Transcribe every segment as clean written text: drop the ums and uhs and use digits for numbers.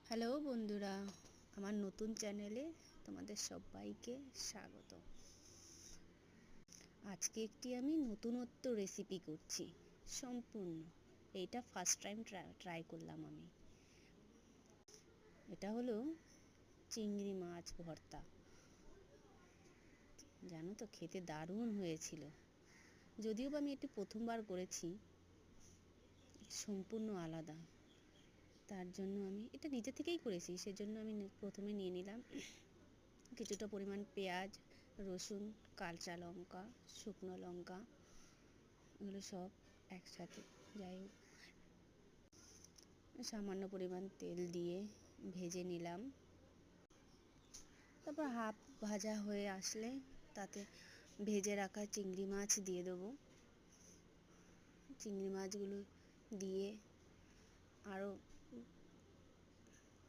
Hello বন্ধুরা, আমার নতুন চ্যানেলে তোমাদের সবাইকে স্বাগত। আজকে একটি আমি নতুনত্ব রেসিপি করছি সম্পূর্ণ। এইটা ফার্স্ট টাইম ট্রাই করলাম আমি। এটা হলো চিংড়ি মাছ ভর্তা। জানো তো, খেতে দারুণ হয়েছিল। যদিও বা আমি একটু প্রথমবার করেছি, সম্পূর্ণ আলাদা। তার জন্য আমি এটা নিজে থেকেই করেছি, সেজন্য আমি প্রথমে নিয়ে নিলাম কিছুটা পরিমাণ পেঁয়াজ, রসুন, কাঁচা লঙ্কা, শুকনো লঙ্কা, এগুলো সব একসাথে, যাই হোক সামান্য পরিমাণ তেল দিয়ে ভেজে নিলাম। তারপর হাফ ভাজা হয়ে আসলে তাতে ভেজে রাখা চিংড়ি মাছ দিয়ে দেবো। চিংড়ি মাছগুলো দিয়ে আরও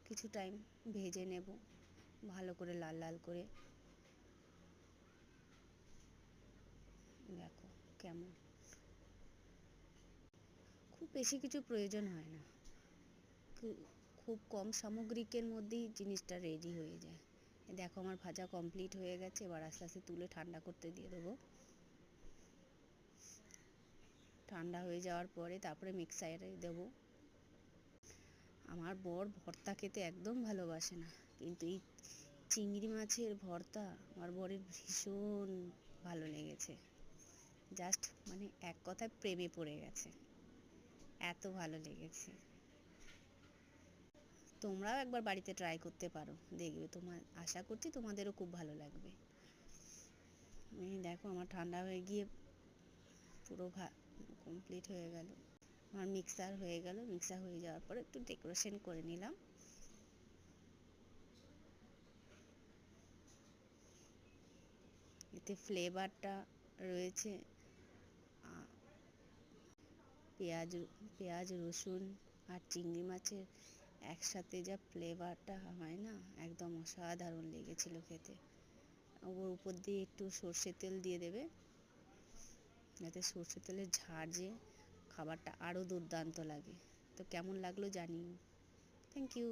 কিছু টাইম ভেজে নেব, ভালো করে লাল লাল করে। দেখো কেমন, খুব বেশি কিছু প্রয়োজন হয় না, খুব কম সামগ্রিকের মধ্যেই জিনিসটা রেডি হয়ে যায়। দেখো আমার ভাজা কমপ্লিট হয়ে গেছে। এবার আস্তে আস্তে তুলে ঠান্ডা করতে দিয়ে দেবো। ঠান্ডা হয়ে যাওয়ার পরে তারপরে মিক্সারে দেবো। আমার বর ভর্তা খেতে একদম ভালোবাসে না, কিন্তু এই চিংড়ি মাছের ভর্তা আমার বরের ভীষণ ভালো লেগেছে। জাস্ট মানে এক কথায় প্রেমে পড়ে গেছে, এত ভালো লেগেছে। তোমরাও একবার বাড়িতে ট্রাই করতে পারো, দেখবে আশা করছি তোমাদেরও খুব ভালো লাগবে। দেখো আমার ঠান্ডা হয়ে গিয়ে পুরো কমপ্লিট হয়ে গেল। আমার মিক্সার হয়ে গেল। মিক্সার হয়ে যাওয়ার পর একটু ডেকোরেশন করে নিলাম। এতে ফ্লেভারটা রয়েছে পেঁয়াজ রসুন আর চিংড়ি মাছের একসাথে যা ফ্লেভারটা হয় না, একদম অসাধারণ লেগেছিল খেতে। ওর উপর দিয়ে একটু সর্ষের তেল দিয়ে দেবে, যাতে সর্ষের তেলের ঝাঁঝে খাবারটা আরও দুর্দান্ত লাগে। তো কেমন লাগলো জানিও। Thank you.